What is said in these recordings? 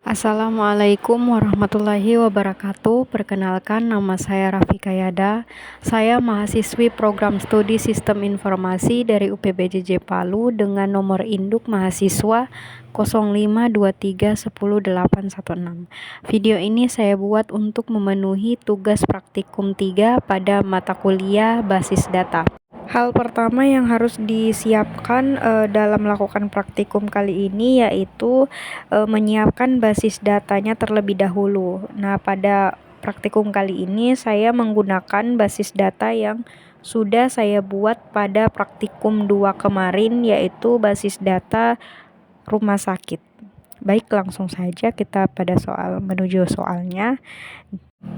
Assalamualaikum warahmatullahi wabarakatuh. Perkenalkan, nama saya Rafika Yada. Saya mahasiswi program studi Sistem Informasi dari UPBJJ Palu dengan nomor induk mahasiswa 0523100816. Video ini saya buat untuk memenuhi tugas praktikum 3 pada mata kuliah basis data. Hal pertama yang harus disiapkan dalam melakukan praktikum kali ini yaitu menyiapkan basis datanya terlebih dahulu. Nah, pada praktikum kali ini saya menggunakan basis data yang sudah saya buat pada praktikum 2 kemarin, yaitu basis data rumah sakit. Baik, langsung saja kita pada menuju soalnya.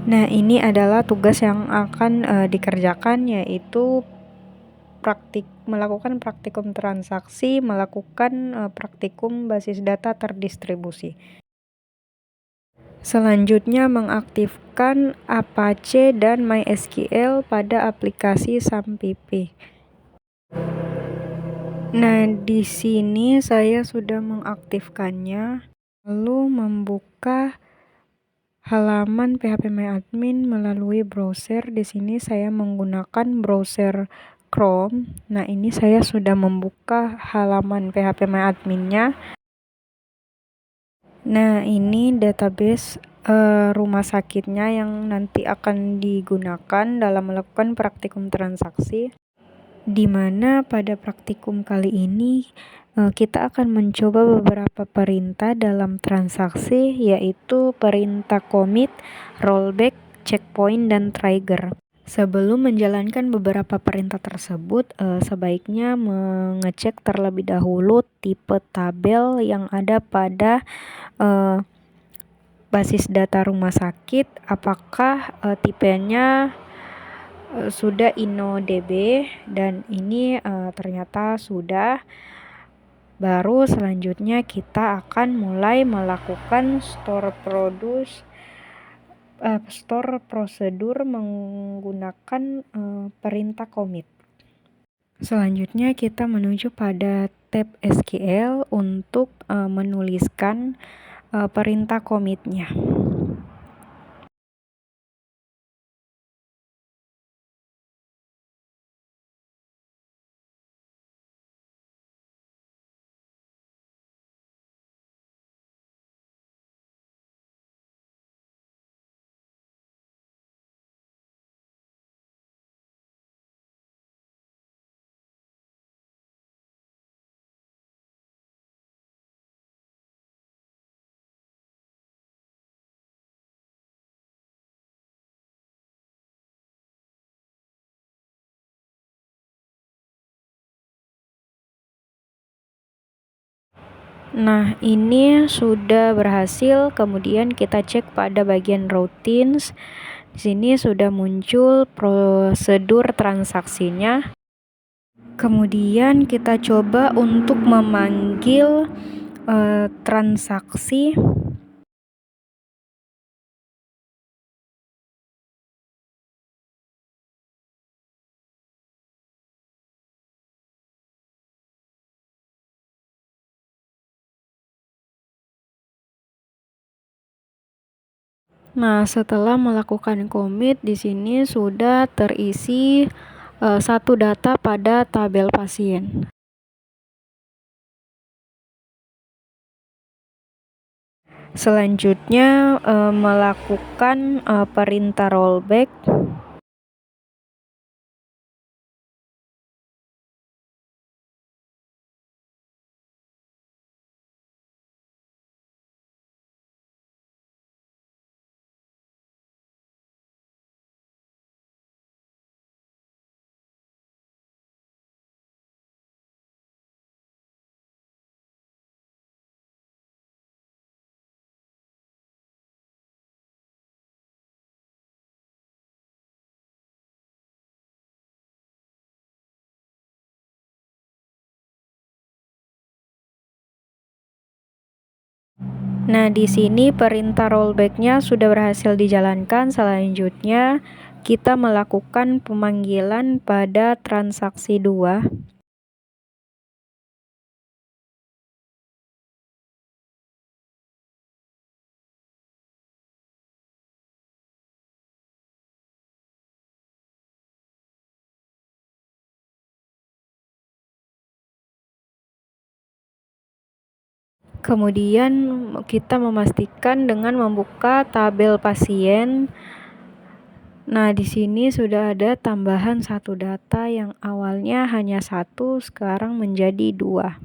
Nah, ini adalah tugas yang akan dikerjakan, yaitu melakukan praktikum transaksi, melakukan praktikum basis data terdistribusi. Selanjutnya, mengaktifkan Apache dan MySQL pada aplikasi SAMPP. Nah, di sini saya sudah mengaktifkannya, lalu membuka halaman phpMyAdmin melalui browser. Di sini saya menggunakan browser Chrome. Nah, ini saya sudah membuka halaman phpMyAdmin-nya. Nah, ini database rumah sakitnya yang nanti akan digunakan dalam melakukan praktikum transaksi, di mana pada praktikum kali ini kita akan mencoba beberapa perintah dalam transaksi, yaitu perintah commit, rollback, checkpoint, dan trigger. Sebelum menjalankan beberapa perintah tersebut, sebaiknya mengecek terlebih dahulu tipe tabel yang ada pada basis data rumah sakit, apakah tipenya sudah InnoDB, dan ini ternyata sudah. Baru selanjutnya kita akan mulai melakukan store prosedur menggunakan perintah commit. Selanjutnya kita menuju pada tab SQL untuk menuliskan perintah commitnya. Nah, ini sudah berhasil. Kemudian kita cek pada bagian routines. Di sini sudah muncul prosedur transaksinya. Kemudian kita coba untuk memanggil transaksi. Nah, setelah melakukan commit, di sini sudah terisi satu data pada tabel pasien. Selanjutnya melakukan perintah rollback. Nah, di sini perintah rollback-nya sudah berhasil dijalankan. Selanjutnya, kita melakukan pemanggilan pada transaksi 2. Kemudian kita memastikan dengan membuka tabel pasien. Nah, di sini sudah ada tambahan satu data yang awalnya hanya satu, sekarang menjadi 2.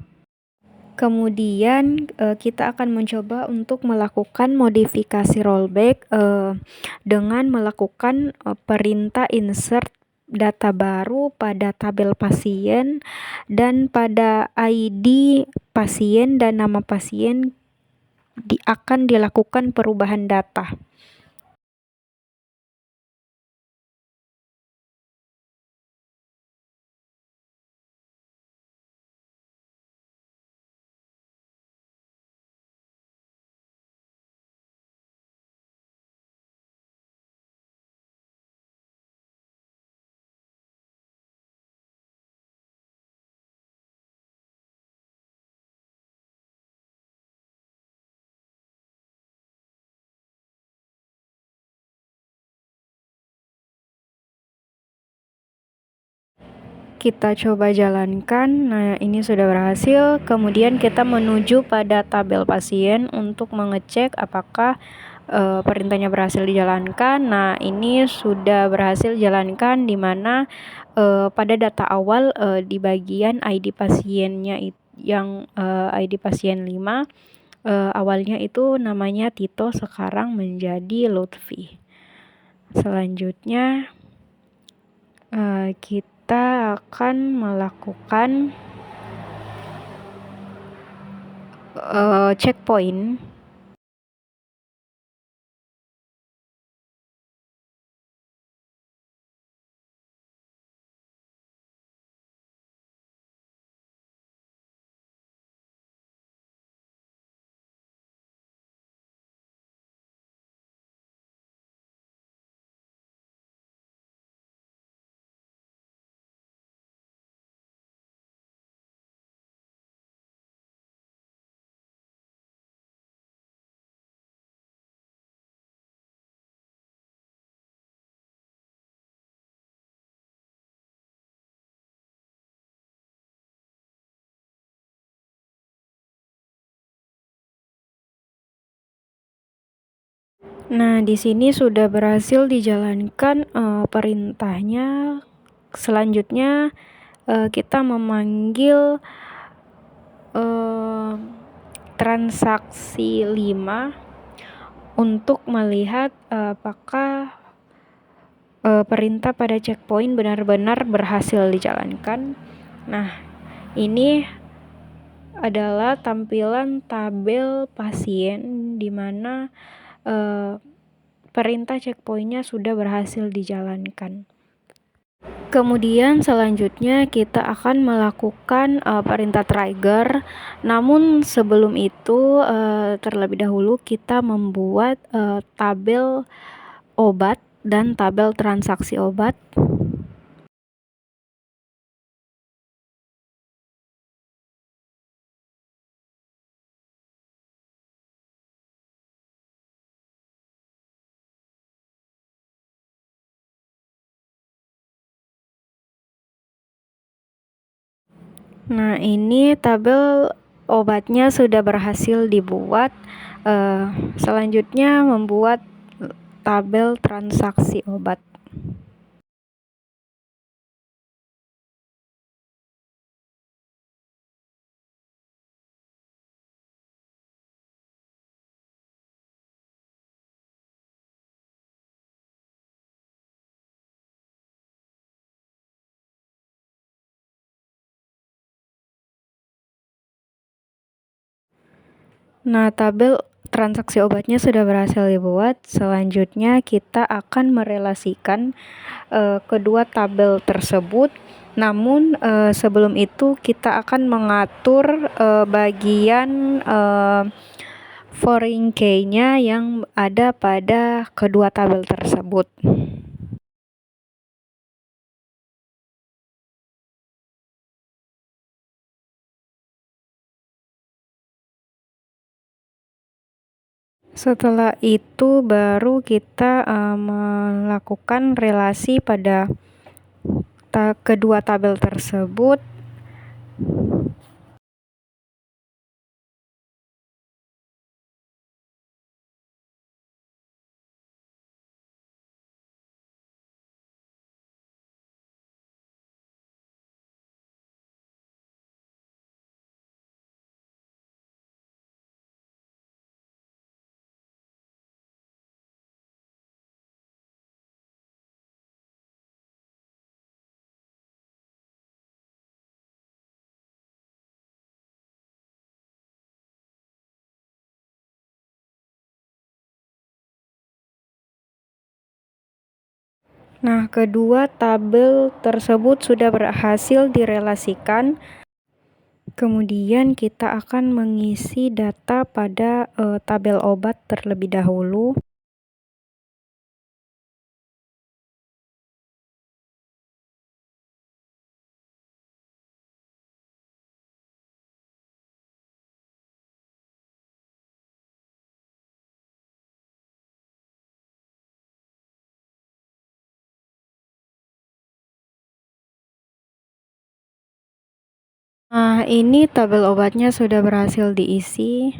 Kemudian kita akan mencoba untuk melakukan modifikasi rollback dengan melakukan perintah insert data baru pada tabel pasien dan pada ID pasien dan nama pasien akan dilakukan perubahan data. Kita coba jalankan. Nah, ini sudah berhasil. Kemudian kita menuju pada tabel pasien untuk mengecek apakah perintahnya berhasil dijalankan. Nah, ini sudah berhasil dijalankan, di mana pada data awal di bagian ID pasiennya yang ID pasien 5 awalnya itu namanya Tito, sekarang menjadi Lutfi. Selanjutnya kita akan melakukan checkpoint. Nah, di sini sudah berhasil dijalankan perintahnya. Selanjutnya kita memanggil transaksi 5 untuk melihat apakah perintah pada checkpoint benar-benar berhasil dijalankan. Nah, ini adalah tampilan tabel pasien di mana perintah checkpointnya sudah berhasil dijalankan. Kemudian selanjutnya kita akan melakukan perintah trigger. Namun sebelum itu terlebih dahulu kita membuat tabel obat dan tabel transaksi obat. Nah, ini tabel obatnya sudah berhasil dibuat. Selanjutnya membuat tabel transaksi obat. Nah, tabel transaksi obatnya sudah berhasil dibuat. Selanjutnya kita akan merelasikan kedua tabel tersebut. Namun sebelum itu kita akan mengatur bagian foreign key-nya yang ada pada kedua tabel tersebut. Setelah itu baru kita melakukan relasi pada kedua tabel tersebut. Nah, kedua tabel tersebut sudah berhasil direlasikan. Kemudian kita akan mengisi data pada tabel obat terlebih dahulu. Nah, ini tabel obatnya sudah berhasil diisi.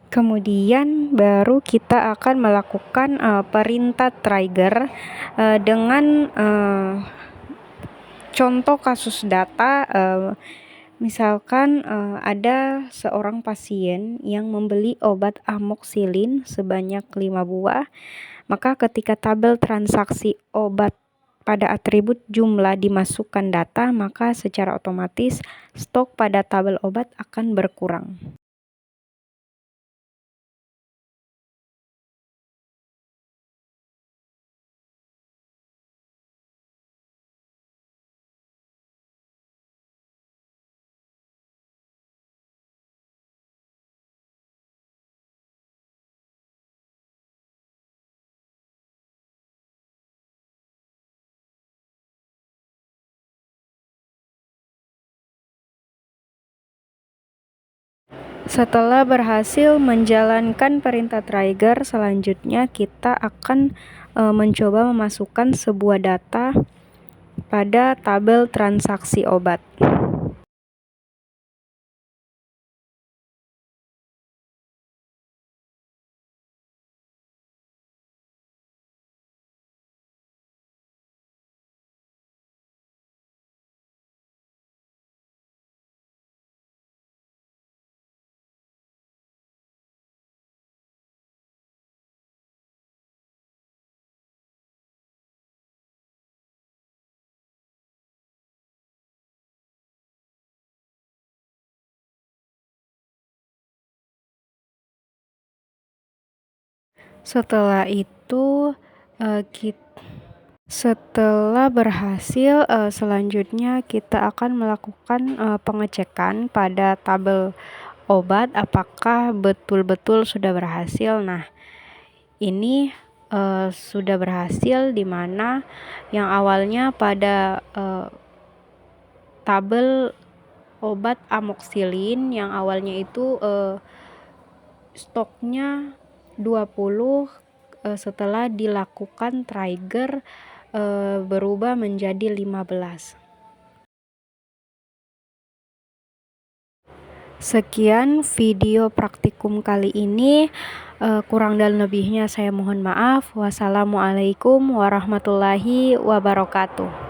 Kemudian baru kita akan melakukan perintah trigger dengan contoh kasus data. Misalkan ada seorang pasien yang membeli obat amoksilin sebanyak 5 buah, maka ketika tabel transaksi obat pada atribut jumlah dimasukkan data, maka secara otomatis stok pada tabel obat akan berkurang. Setelah berhasil menjalankan perintah trigger, selanjutnya kita akan mencoba memasukkan sebuah data pada tabel transaksi obat. Setelah itu setelah berhasil, selanjutnya kita akan melakukan pengecekan pada tabel obat apakah betul-betul sudah berhasil. Nah, ini sudah berhasil, di mana yang awalnya pada tabel obat amoksilin yang awalnya itu stoknya 20, setelah dilakukan trigger berubah menjadi 15. Sekian video praktikum kali ini. Kurang dan lebihnya saya mohon maaf. Wassalamualaikum warahmatullahi wabarakatuh.